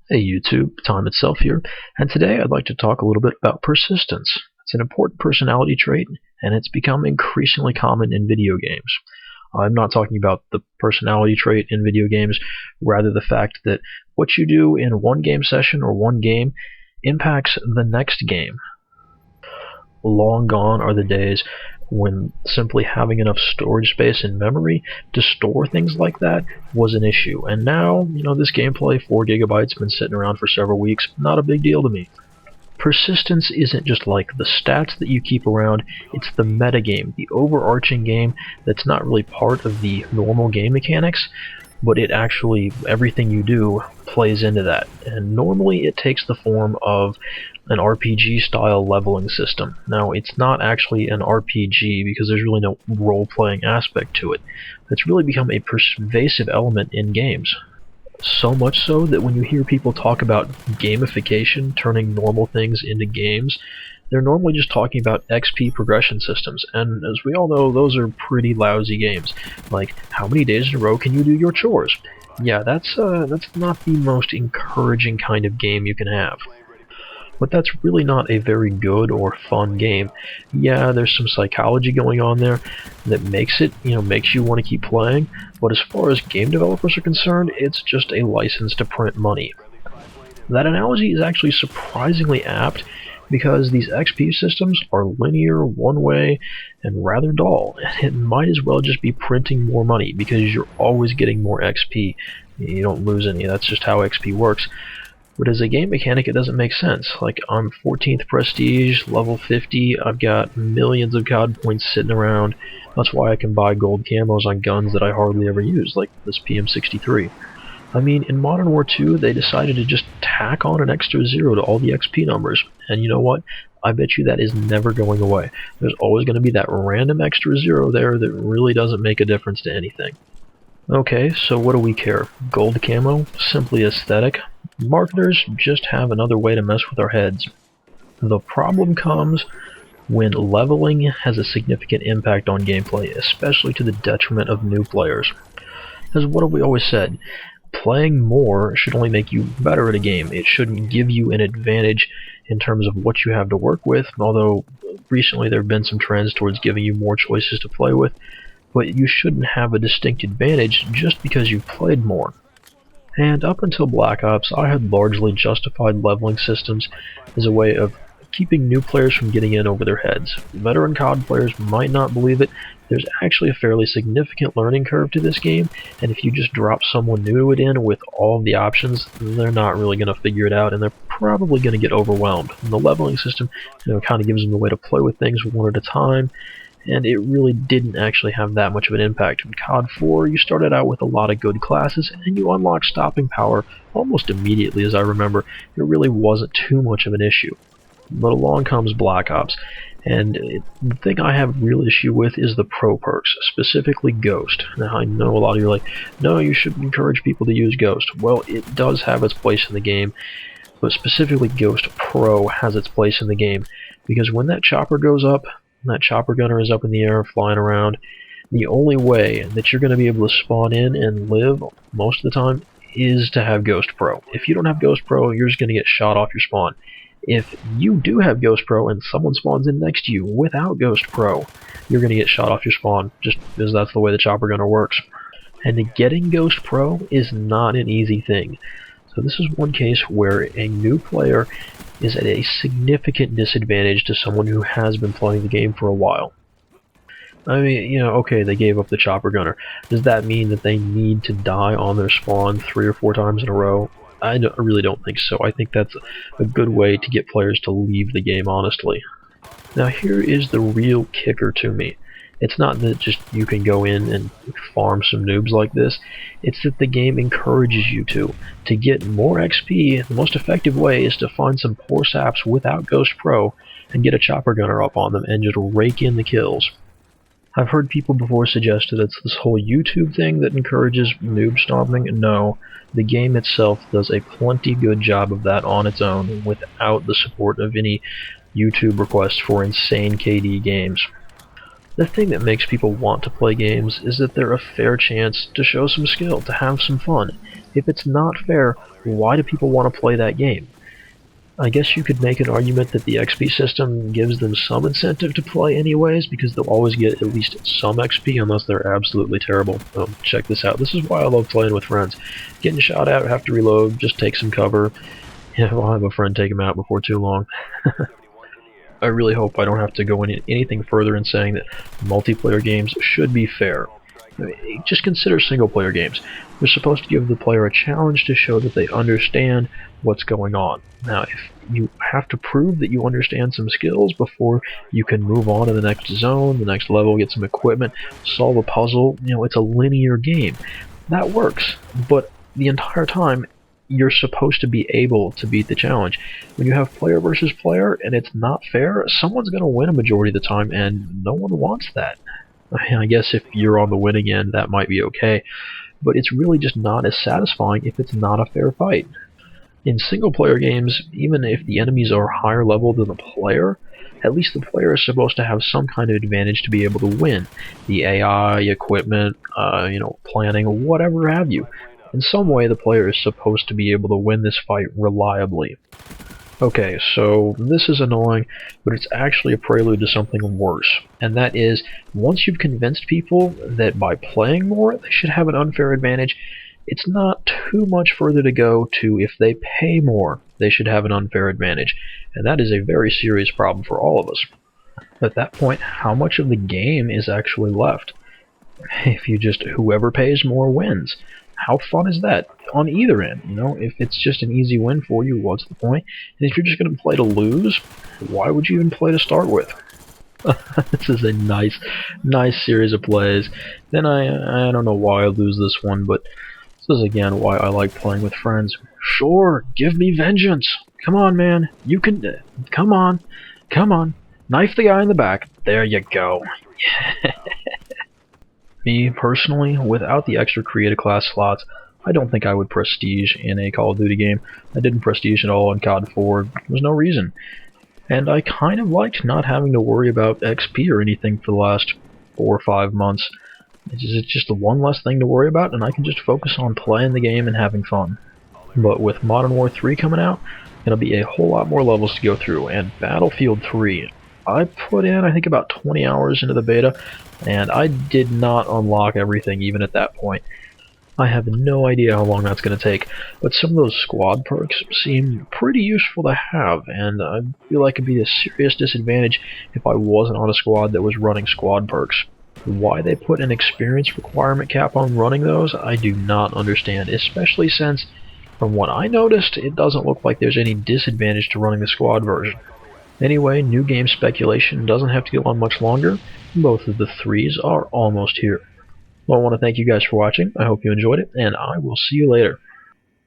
Hey YouTube, Time Itself here, and today I'd like to talk a little bit about persistence. It's an important personality trait, and it's become increasingly common in video games. I'm not talking about the personality trait in video games, rather the fact that what you do in one game session or one game impacts the next game. Long gone are the days when simply having enough storage space and memory to store things like that was an issue. And now, this gameplay, 4 gigabytes, been sitting around for several weeks, not a big deal to me. Persistence isn't just like the stats that you keep around, it's the metagame, the overarching game that's not really part of the normal game mechanics, but it actually, everything you do plays into that. And normally it takes the form of an RPG style leveling system. Now, it's not actually an RPG because there's really no role-playing aspect to it. It's really become a pervasive element in games. So much so that when you hear people talk about gamification, turning normal things into games, they're normally just talking about XP progression systems, and as we all know, those are pretty lousy games. Like, how many days in a row can you do your chores? Yeah, that's not the most encouraging kind of game you can have. But that's really not a very good or fun game. Yeah, there's some psychology going on there that makes it, makes you want to keep playing, but as far as game developers are concerned, it's just a license to print money. That analogy is actually surprisingly apt because these XP systems are linear, one-way, and rather dull. It might as well just be printing more money because you're always getting more XP. You don't lose any, that's just how XP works. But as a game mechanic, it doesn't make sense. Like, I'm 14th prestige, level 50, I've got millions of COD points sitting around. That's why I can buy gold camos on guns that I hardly ever use, like this PM63. I mean, in Modern War II, they decided to just tack on an extra 0 to all the XP numbers. And you know what? I bet you that is never going away. There's always going to be that random extra 0 there that really doesn't make a difference to anything. Okay, so what do we care? Gold camo? Simply aesthetic? Marketers just have another way to mess with our heads. The problem comes when leveling has a significant impact on gameplay, especially to the detriment of new players. Because what have we always said? Playing more should only make you better at a game. It shouldn't give you an advantage in terms of what you have to work with, although recently there have been some trends towards giving you more choices to play with, but you shouldn't have a distinct advantage just because you've played more. And up until Black Ops, I had largely justified leveling systems as a way of keeping new players from getting in over their heads. Veteran COD players might not believe it. There's actually a fairly significant learning curve to this game, and if you just drop someone new to it in with all of the options, they're not really going to figure it out, and they're probably going to get overwhelmed. And the leveling system, kind of gives them a way to play with things one at a time, and it really didn't actually have that much of an impact. In COD 4, you started out with a lot of good classes, and you unlocked stopping power almost immediately, as I remember. It really wasn't too much of an issue. But along comes Black Ops, and the thing I have real issue with is the pro perks, specifically Ghost. Now, I know a lot of you are like, no, you shouldn't encourage people to use Ghost. Well, it does have its place in the game, but specifically Ghost Pro has its place in the game, because when that chopper goes up, that chopper gunner is up in the air flying around, the only way that you're going to be able to spawn in and live most of the time is to have Ghost Pro. If you don't have Ghost Pro, you're just going to get shot off your spawn. If you do have Ghost Pro and someone spawns in next to you without Ghost Pro, you're going to get shot off your spawn, just because that's the way the chopper gunner works. And getting Ghost Pro is not an easy thing. So this is one case where a new player is at a significant disadvantage to someone who has been playing the game for a while. I mean, okay, they gave up the chopper gunner. Does that mean that they need to die on their spawn 3 or 4 times in a row? I really don't think so. I think that's a good way to get players to leave the game, honestly. Now here is the real kicker to me. It's not that just you can go in and farm some noobs like this. It's that the game encourages you to. To get more XP, the most effective way is to find some poor saps without Ghost Pro and get a chopper gunner up on them and just rake in the kills. I've heard people before suggest that it's this whole YouTube thing that encourages noob stomping. No, the game itself does a plenty good job of that on its own without the support of any YouTube requests for insane KD games. The thing that makes people want to play games is that they're a fair chance to show some skill, to have some fun. If it's not fair, why do people want to play that game? I guess you could make an argument that the XP system gives them some incentive to play anyways, because they'll always get at least some XP unless they're absolutely terrible. Check this out. This is why I love playing with friends. Getting shot at, have to reload, just take some cover. Yeah, I'll have a friend take him out before too long. I really hope I don't have to go into anything further in saying that multiplayer games should be fair. Just consider single-player games. They're supposed to give the player a challenge to show that they understand what's going on. Now, if you have to prove that you understand some skills before you can move on to the next zone, the next level, get some equipment, solve a puzzle, it's a linear game. That works, but the entire time, you're supposed to be able to beat the challenge. When you have player versus player and it's not fair, someone's going to win a majority of the time, and no one wants that. I guess if you're on the winning end, that might be okay, but it's really just not as satisfying if it's not a fair fight. In single-player games, even if the enemies are higher level than the player, at least the player is supposed to have some kind of advantage to be able to win. The AI, equipment, planning, whatever have you. In some way, the player is supposed to be able to win this fight reliably. Okay, so this is annoying, but it's actually a prelude to something worse. And that is, once you've convinced people that by playing more, they should have an unfair advantage, it's not too much further to go to if they pay more, they should have an unfair advantage. And that is a very serious problem for all of us. At that point, how much of the game is actually left? If you just, whoever pays more wins. How fun is that? On either end, if it's just an easy win for you, what's the point? And if you're just going to play to lose, why would you even play to start with? This is a nice series of plays. Then I don't know why I lose this one, but this is again why I like playing with friends. Sure, give me vengeance. Come on, man. You can. Come on. Knife the guy in the back. There you go. Me, personally, without the extra creative class slots, I don't think I would prestige in a Call of Duty game. I didn't prestige at all in COD 4. There was no reason. And I kind of liked not having to worry about XP or anything for the last 4 or 5 months. It's just the one less thing to worry about, and I can just focus on playing the game and having fun. But with Modern War 3 coming out, there'll be a whole lot more levels to go through, and Battlefield 3, I put in, I think, about 20 hours into the beta, and I did not unlock everything even at that point. I have no idea how long that's going to take, but some of those squad perks seem pretty useful to have, and I feel like it'd be a serious disadvantage if I wasn't on a squad that was running squad perks. Why they put an experience requirement cap on running those, I do not understand, especially since, from what I noticed, it doesn't look like there's any disadvantage to running the squad version. Anyway, new game speculation doesn't have to go on much longer. Both of the 3s are almost here. Well, I want to thank you guys for watching. I hope you enjoyed it, and I will see you later.